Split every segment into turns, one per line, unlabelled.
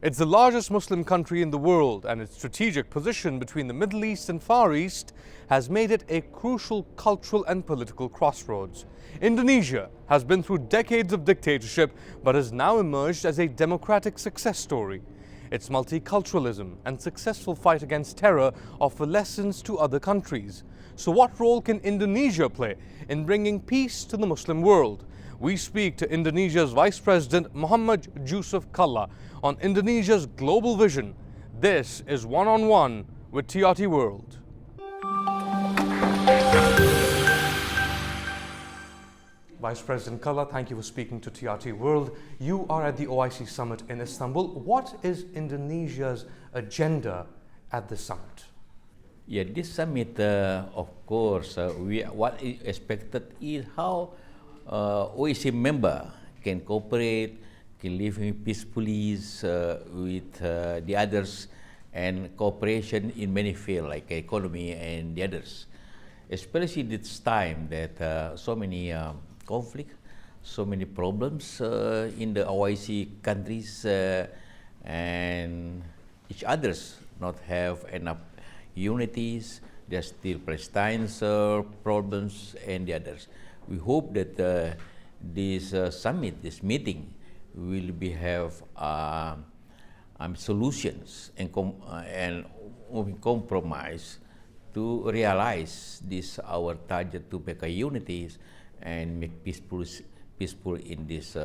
It's the largest Muslim country in the world, and its strategic position between the Middle East and Far East has made it a crucial cultural and political crossroads. Indonesia has been through decades of dictatorship but has now emerged as a democratic success story. Its multiculturalism and successful fight against terror offer lessons to other countries. So what role can Indonesia play in bringing peace to the Muslim world? We speak to Indonesia's Vice President Muhammad Jusuf Kalla on Indonesia's global vision. This is One-on-One with TRT World. Vice President Kalla, thank you for speaking to TRT World. You are at the OIC Summit in Istanbul. What is Indonesia's agenda at the summit?
Yeah, this summit, of course, what is expected is how OIC member can cooperate, can live peacefully with the others, and cooperation in many fields like economy and the others. Especially this time that so many conflict, so many problems in the OIC countries, and each others not have enough unities. There's still Palestine's problems and the others. We hope that this summit, this meeting, will have solutions and compromise to realize this our target to make a unities and make peaceful in this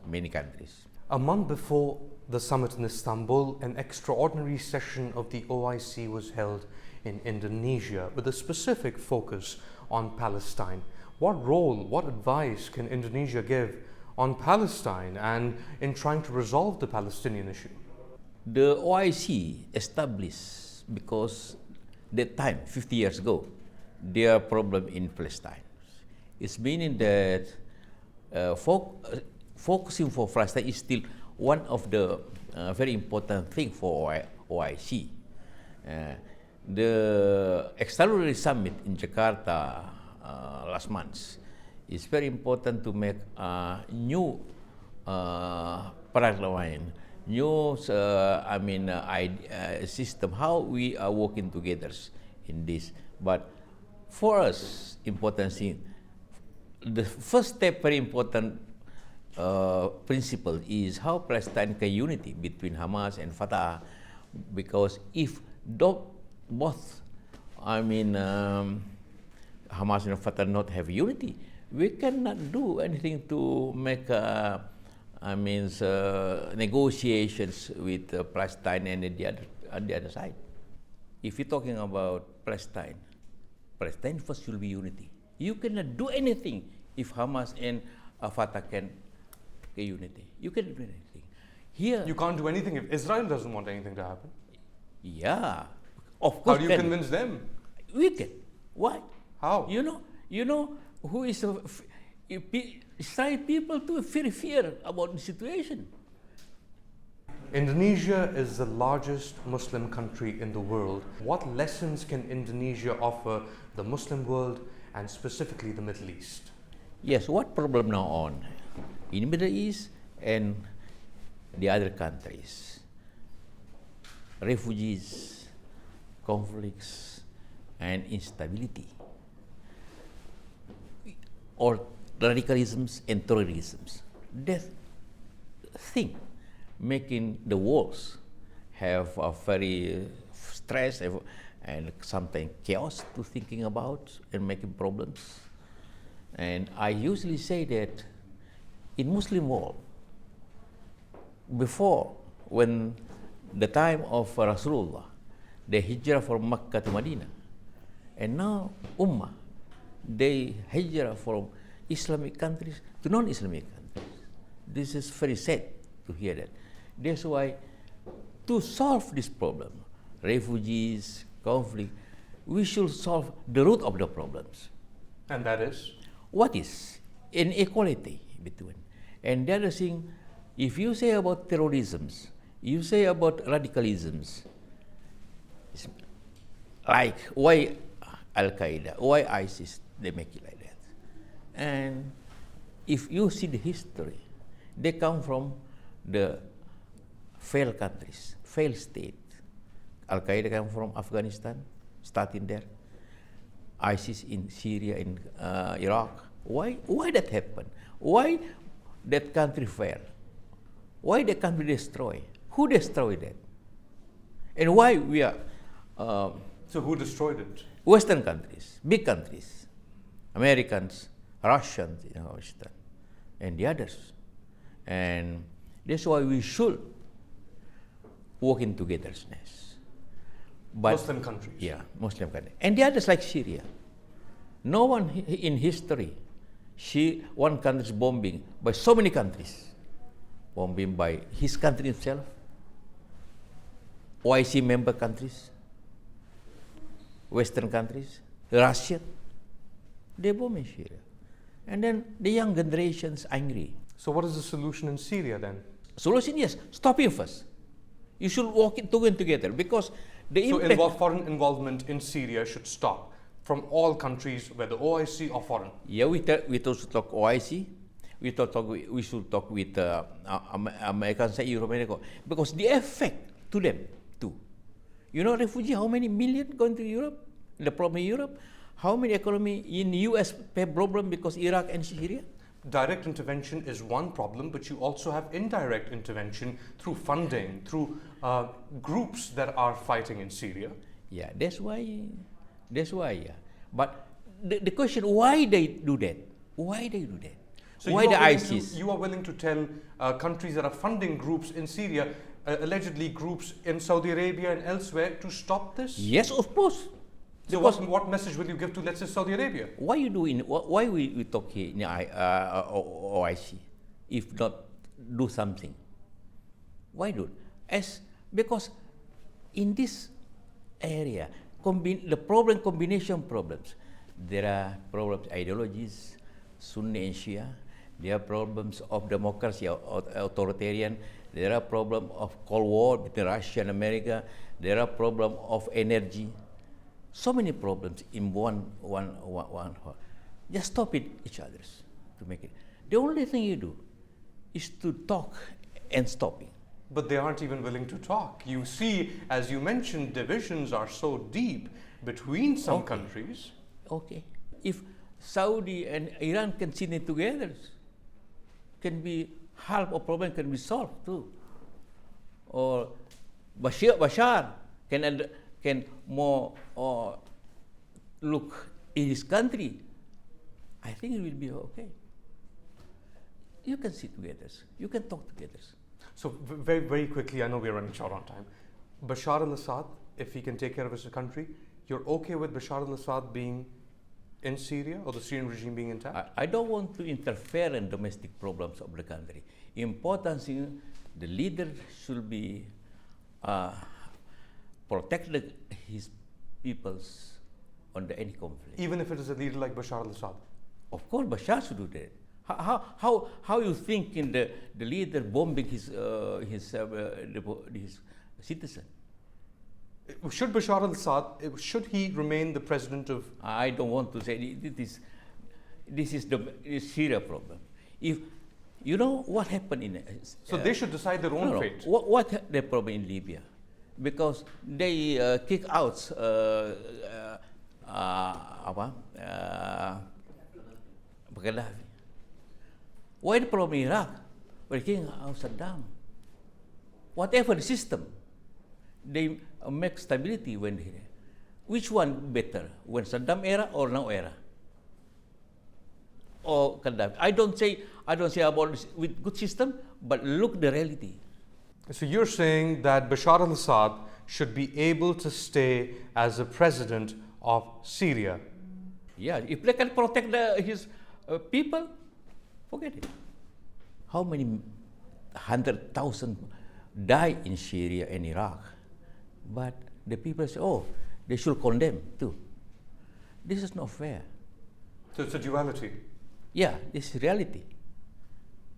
many countries.
A month before the summit in Istanbul, an extraordinary session of the OIC was held in Indonesia with a specific focus on Palestine. What role, what advice can Indonesia give on Palestine and in trying to resolve the Palestinian issue?
The OIC established because that time, 50 years ago, their problem in Palestine. It's meaning that focusing for Palestine is still one of the very important thing for OIC. The extraordinary summit in Jakarta last month is very important to make a new paradigm, new system, how we are working together in this. But for us, important thing, the first step, very important principle is how Palestine can unity between Hamas and Fatah, because if both, Hamas and Fatah not have unity, we cannot do anything to make negotiations with Palestine and the other side. If you're talking about Palestine first will be unity. You cannot do anything if Hamas and Fatah can unity. You cannot do anything. Here,
you can't do anything if Israel doesn't want anything to happen.
Yeah, of course.
How do you convince them?
We can. Why?
How?
You know who is Israeli people to fear about the situation.
Indonesia is the largest Muslim country in the world. What lessons can Indonesia offer the Muslim world and specifically the Middle East?
Yes, what problem now on in the Middle East and the other countries? Refugees, conflicts, and instability, or radicalisms and terrorisms. That thing making the world have a very stress and sometimes chaos to thinking about and making problems. And I usually say that in Muslim world, before, when the time of Rasulullah, they hijrah from Makkah to Medina, and now Ummah, they hijrah from Islamic countries to non-Islamic countries. This is very sad to hear that. That's why, to solve this problem, refugees, conflict, we should solve the root of the problems.
And that is?
What is inequality between? And the other thing, if you say about terrorisms, you say about radicalisms, like why Al-Qaeda, why ISIS, they make it like that. And if you see the history, they come from the failed countries, failed state. Al-Qaeda come from Afghanistan, starting there. ISIS in Syria, in Iraq. Why that happened? Why that country fell? Why the country destroyed? Who destroyed that? And why we are
So who destroyed it?
Western countries, big countries, Americans, Russians, Western, and the others. And that's why we should work in togetherness. But
Muslim countries.
yeah, Muslim countries. And the others like Syria. No one in history, one country is bombing by so many countries. Bombing by his country himself, OIC member countries, Western countries, Russia, they bomb in Syria. And then the young generation's angry.
So what is the solution in Syria then?
Solution, yes, stop him first. You should work together because the
So
impact...
foreign involvement in Syria should stop from all countries, whether OIC or foreign.
Yeah, we should talk OIC. We should talk with Americans and European, because the effect to them too. You know, refugee, how many million going to Europe? The problem in Europe. How many economy in US have problem because Iraq and Syria?
Direct intervention is one problem, but you also have indirect intervention through funding, through groups that are fighting in Syria.
Yeah, that's why. Yeah. But the question, why they do that? Why they do that?
So
why the ISIS?
You are willing to tell countries that are funding groups in Syria, allegedly groups in Saudi Arabia and elsewhere, to stop this?
Yes, of course.
So what message will you give to, let's say, Saudi Arabia?
Why we talk here in OIC if not do something? Why do? Because in this area, the combination problems. There are problems ideologies, Sunni and Shia. There are problems of democracy, authoritarian. There are problems of Cold War between Russia and America. There are problems of energy. So many problems in one. Just stop it each other's to make it. The only thing you do is to talk and stop it.
But they aren't even willing to talk. You see, as you mentioned, divisions are so deep between some countries.
Okay. If Saudi and Iran can sit in together, can be half of problem can be solved too. Or Bashar can more look in his country. I think it will be okay. You can sit together. You can talk together.
So very, very quickly, I know we're running short on time. Bashar al-Assad, if he can take care of his country, you're okay with Bashar al-Assad being in Syria or the Syrian regime being intact?
I don't want to interfere in domestic problems of the country. Important thing, the leader should be protect his peoples under any conflict.
Even if it is a leader like Bashar al-Assad?
Of course, Bashar should do that. How you think in the leader bombing his citizen?
Should Bashar al-Assad, should he remain the president of?
I don't want to say this is the Syria problem. If you know what happened in
so they should decide their own fate.
What the problem in Libya? Because they kick out Gaddafi. Why the problem in Iraq? We're kicking out Saddam. Whatever the system, they make stability when they. Which one better, when Saddam era or now era? Or Gaddafi? I don't say about this with good system, but look the reality.
So you're saying that Bashar al-Assad should be able to stay as a president of Syria?
Yeah, if they can protect his people, forget it. How many 100,000 died in Syria and Iraq? But the people say, oh, they should condemn too. This is not fair.
So it's a duality.
Yeah, this is reality.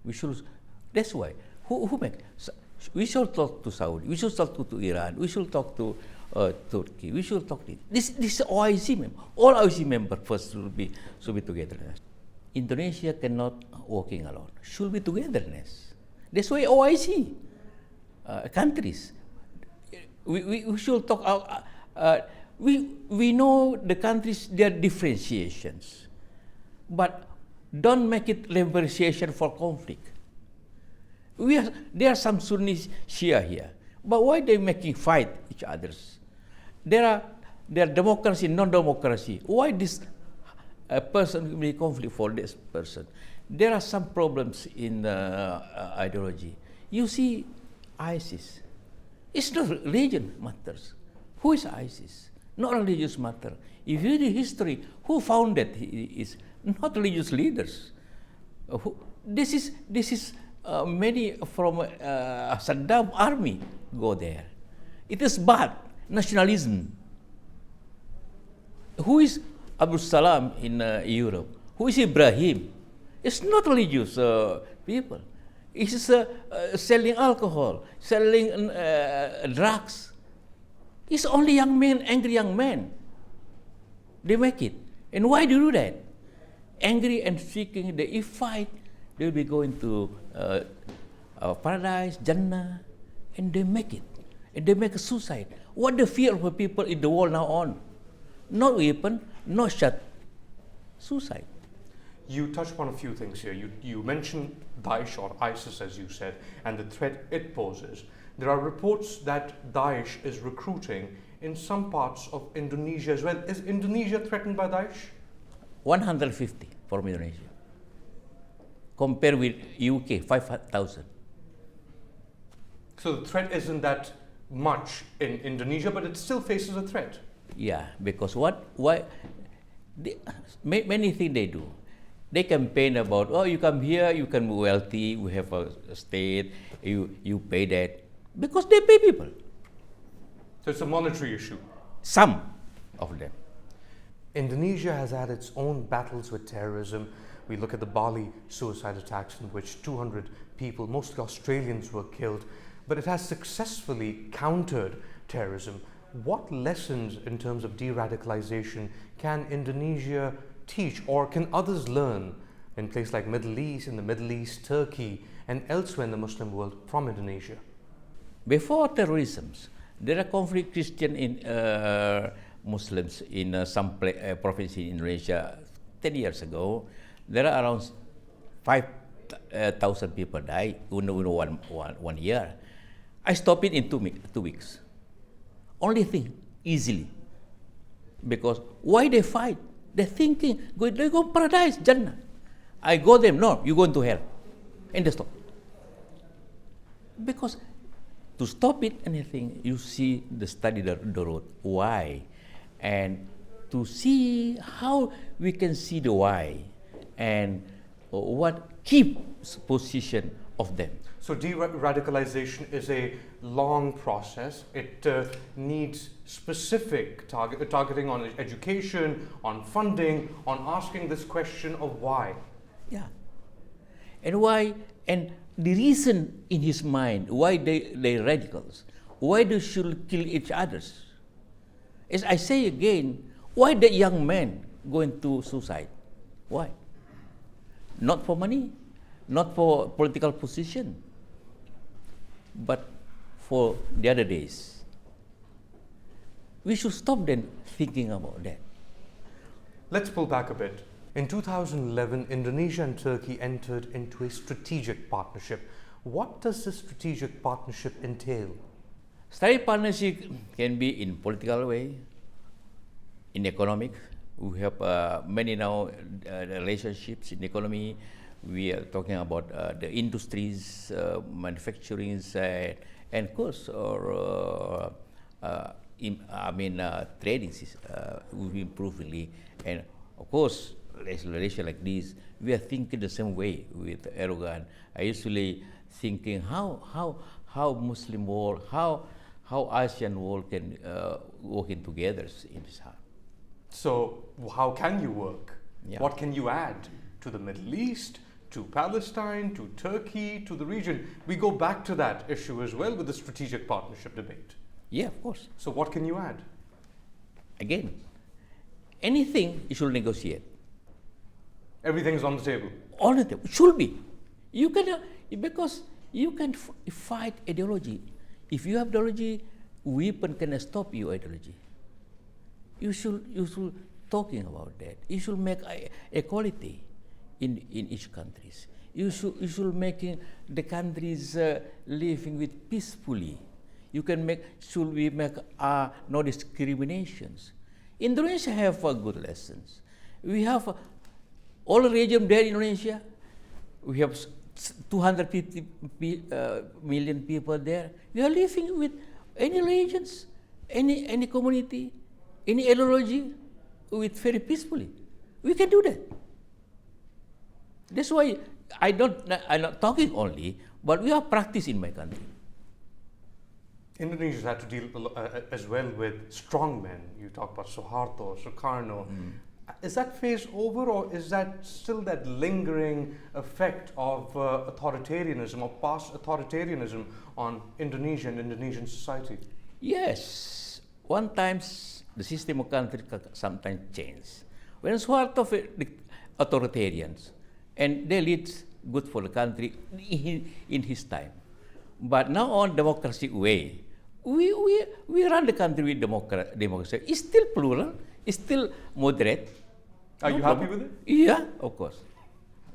We should. That's why. Who make? We should talk to Saudi. We should talk to Iran. We should talk to Turkey. We should talk to this is OIC member. All OIC members first should be together. Indonesia cannot working alone. Should be togetherness. That's why OIC. countries. We should talk. We know the countries, their differentiations, but don't make it differentiation for conflict. There are some Sunni Shia here, but why they making fight each others? There are democracy, non-democracy. Why this person will be conflict for this person? There are some problems in ideology. You see, ISIS. It's not religion matters. Who is ISIS? Not religious matter. If you read the history, who founded it is not religious leaders. This is many from Saddam army go there. It is bad nationalism. Who is Abdul Salam in Europe? Who is Ibrahim? It's not religious people. It's selling alcohol, selling drugs. It's only young men, angry young men. They make it. And why do you do that? Angry and seeking, if fight, they'll be going to paradise, Jannah, and they make it. And they make a suicide. What the fear of the people in the world now on? Not weapon, not shot, suicide.
You touched upon a few things here. You mentioned Daesh or ISIS, as you said, and the threat it poses. There are reports that Daesh is recruiting in some parts of Indonesia as well. Is Indonesia threatened by Daesh?
150 from Indonesia. Compared with UK, 5,000.
So the threat isn't that much in Indonesia, but it still faces a threat.
Yeah, because many things they do. They campaign about, oh, you come here, you can be wealthy, we have a state, you pay that. Because they pay people.
So it's a monetary issue.
Some of them.
Indonesia has had its own battles with terrorism. We look at the Bali suicide attacks in which 200 people, mostly Australians, were killed. But it has successfully countered terrorism. What lessons in terms of de-radicalization can Indonesia teach, or can others learn in places like in the Middle East, Turkey, and elsewhere in the Muslim world from Indonesia?
Before terrorism, there are conflict Christian in Muslims in some provinces in Indonesia. 10 years ago, there are around 5,000 people died in 1 year. I stopped it in 2 weeks. Only thing, easily. Because why they fight? They're thinking, they go paradise, Jannah. I go them, no, you go into hell. And they stop. Because to stop it, anything, you see study the road. Why? And to see how we can see the why and what keeps position of them.
So de-radicalization is a long process. It needs specific targeting on education, on funding, on asking this question of why.
Yeah. And why, and the reason in his mind, why they radicals, why they should kill each others. As I say again, why the young men going to suicide? Why? Not for money, not for political position, but for the other days. We should stop then thinking about that.
Let's pull back a bit. In 2011, Indonesia and Turkey entered into a strategic partnership. What does this strategic partnership entail?
Strategic partnership can be in political way, in economic. We have many now relationships in economy. We are talking about the industries, manufacturing, and of course, or trading will improve really. And of course, relation like this, we are thinking the same way with Erdogan. I usually thinking how Muslim world, how ASEAN world can working together in this heart.
So how can you work?
Yeah.
What can you add to the Middle East, to Palestine, to Turkey, to the region? We go back to that issue as well with the strategic partnership debate.
Yeah, of course.
So what can you add?
Again, anything you should negotiate.
Everything is on the table.
On the table. Should be. You can because you can fight ideology. If you have ideology, weapon cannot stop your ideology. You should talking about that. You should make equality in each countries. You should making the countries living with peacefully. Should we make no discriminations? Indonesia have good lessons. We have all region there in Indonesia. We have 250 million people there. We are living with any religions, any community, any ideology, with very peacefully. We can do that. That's why I'm not talking only, but we are practice in my country.
Indonesia had to deal as well with strongmen. You talk about Suharto, Sukarno. Is that phase over, or is that still that lingering effect of authoritarianism or past authoritarianism on Indonesia and Indonesian society?
Yes. One times the system of country sometimes change. When Suharto authoritarians, and they lead good for the country in his time. But now on democracy way, we run the country with democracy. It's still plural, it's still moderate.
Are you happy with it?
Yeah, of course.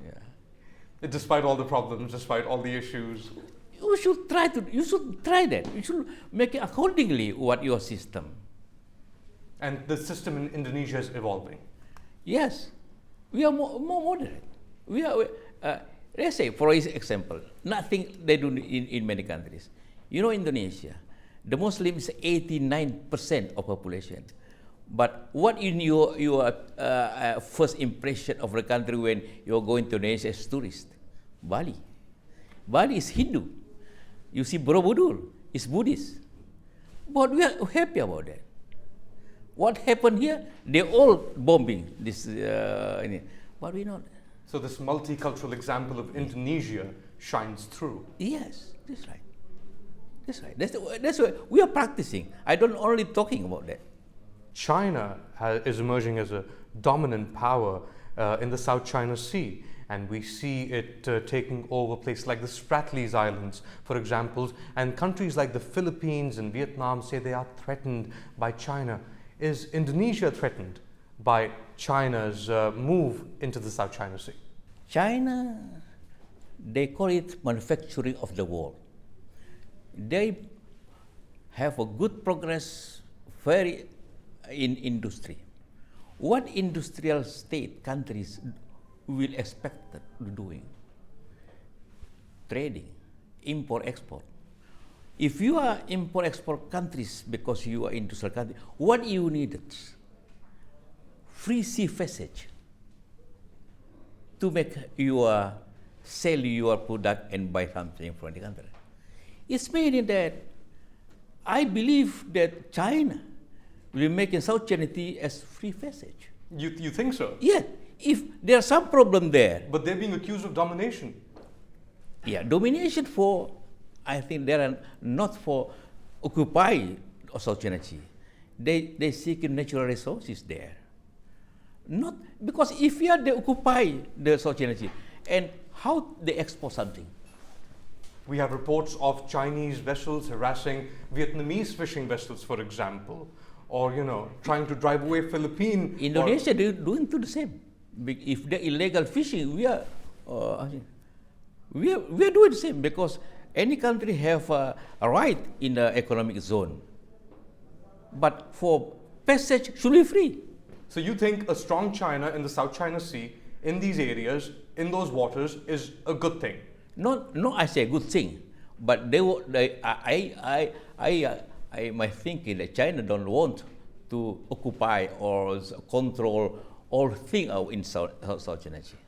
Yeah.
Despite all the problems, despite all the issues.
You should try that. You should make it accordingly what your system.
And the system in Indonesia is evolving.
Yes, we are more moderate. We are. Let's say, for example, nothing they do in many countries. You know, Indonesia, the Muslims is 89% of population. But what in your first impression of the country when you're going to Indonesia as tourist? Bali. Bali is Hindu. You see Borobudur is Buddhist. But we are happy about that. What happened here? They're all bombing this, but we not.
So this multicultural example of Indonesia shines through.
Yes, that's right. That's right. That's what we are practicing. I don't only talking about that.
China is emerging as a dominant power in the South China Sea, and we see it taking over places like the Spratlys Islands, for example, and countries like the Philippines and Vietnam say they are threatened by China. Is Indonesia threatened by China's move into the South China Sea?
China, they call it manufacturing of the world. They have a good progress, very in industry. What industrial state countries will expect doing? Trading, import, export. If you are import-export countries because you are industrial country, what you needed? Free sea passage to make sell your product and buy something from the country. It's meaning that I believe that China will make in South China Sea as free passage.
You think so?
Yeah. If there's some problem there.
But they're being accused of domination.
Yeah, domination for, I think they are not for occupy South China Sea. They seek natural resources there. Not because if they occupy the South China Sea, and how they export something?
We have reports of Chinese vessels harassing Vietnamese fishing vessels, for example, or trying to drive away Philippine.
Indonesia they're doing to the same. If they're illegal fishing, we are doing the same because any country have a right in the economic zone. But for passage should be free.
So you think a strong China in the South China Sea, in these areas, in those waters, is a good thing?
No, I say good thing, but my thinking that China don't want to occupy or control all things in South China Sea.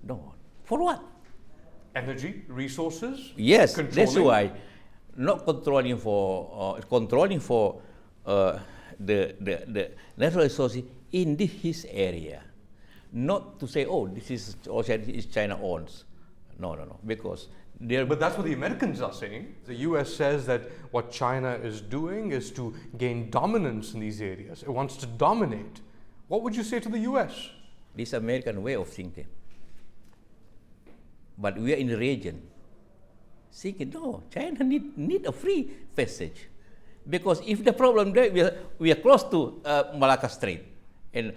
Don't want. For what?
Energy, resources.
Yes, that's why not controlling for the natural resources in his area. Not to say, oh, this is China owns. No, because
but that's what the Americans are saying. The US says that what China is doing is to gain dominance in these areas. It wants to dominate. What would you say to the US?
This American way of thinking. But we are in the region. thinking, no, China need a free passage. Because if the problem there, we are close to Malacca Strait, and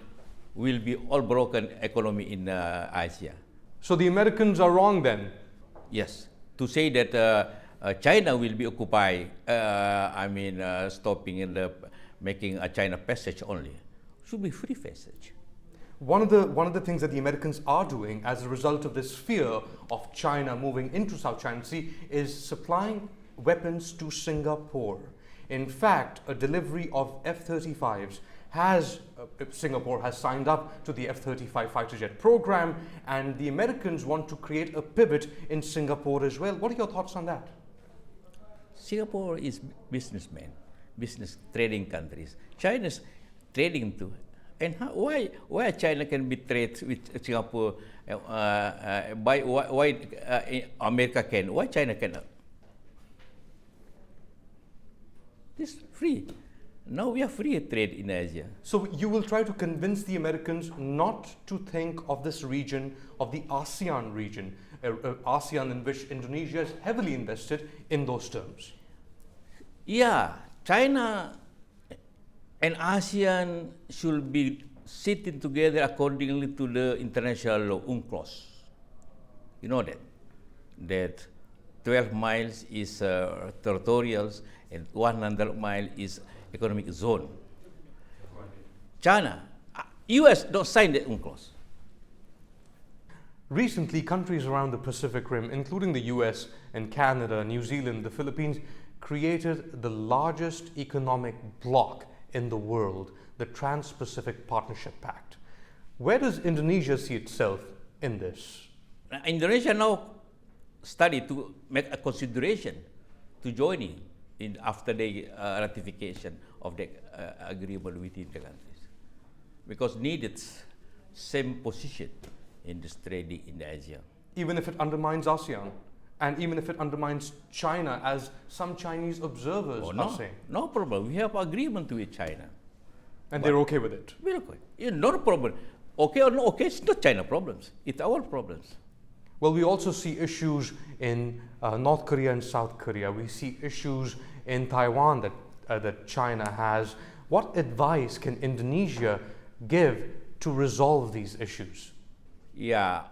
will be all broken economy in Asia.
So the Americans are wrong then?
Yes, to say that China will be occupied, stopping in making a China passage only, should be free passage.
One of the things that the Americans are doing as a result of this fear of China moving into South China Sea is supplying weapons to Singapore. In fact, a delivery of F-35s Singapore has signed up to the F-35 fighter jet program, and the Americans want to create a pivot in Singapore as well. What are your thoughts on that?
Singapore is businessmen, business trading countries. China is trading too. And why China can be trade with Singapore? Why America can? Why China cannot? It's free. Now we are free trade in Asia.
So you will try to convince the Americans not to think of this region, of the ASEAN region, ASEAN in which Indonesia is heavily invested, in those terms.
Yeah, China and ASEAN should be sitting together accordingly to the international law, UNCLOS. You know that 12 miles is territorials and 100 miles is economic zone. China, US don't sign the UNCLOS.
Recently, countries around the Pacific Rim, including the US and Canada, New Zealand, the Philippines, created the largest economic bloc in the world, the Trans-Pacific Partnership Pact. Where does Indonesia see itself in this?
Indonesia now study to make a consideration to join in after the ratification of the agreement within the countries, because needed same position in this trading in Asia.
Even if it undermines ASEAN, and even if it undermines China, as some Chinese observers are saying?
No problem. We have agreement with China.
And they're okay with it?
We're okay. Yeah, no problem. Okay or no okay, it's not China problems. It's our problems.
Well, we also see issues in North Korea and South Korea. We see issues in Taiwan that China has. What advice can Indonesia give to resolve these issues?
Yeah,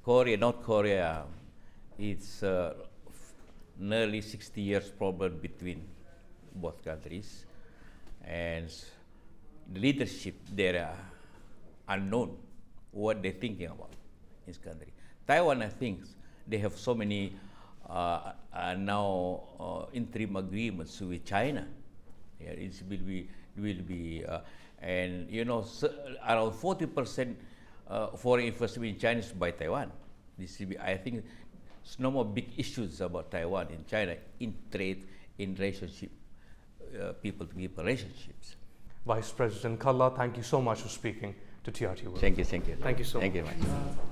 North Korea, it's nearly 60 years problem between both countries, and the leadership there are unknown what they're thinking about in this country. Taiwan, I think they have so many now interim agreements with China. Yeah, it will be and you know, around 40% foreign investment in China is by Taiwan. This will be, I think, there's no more big issues about Taiwan in China in trade, in relationship, people-to-people relationships.
Vice President Kalla, thank you so much for speaking to TRT World.
Thank you.
Thank you so much.
Thank you very much.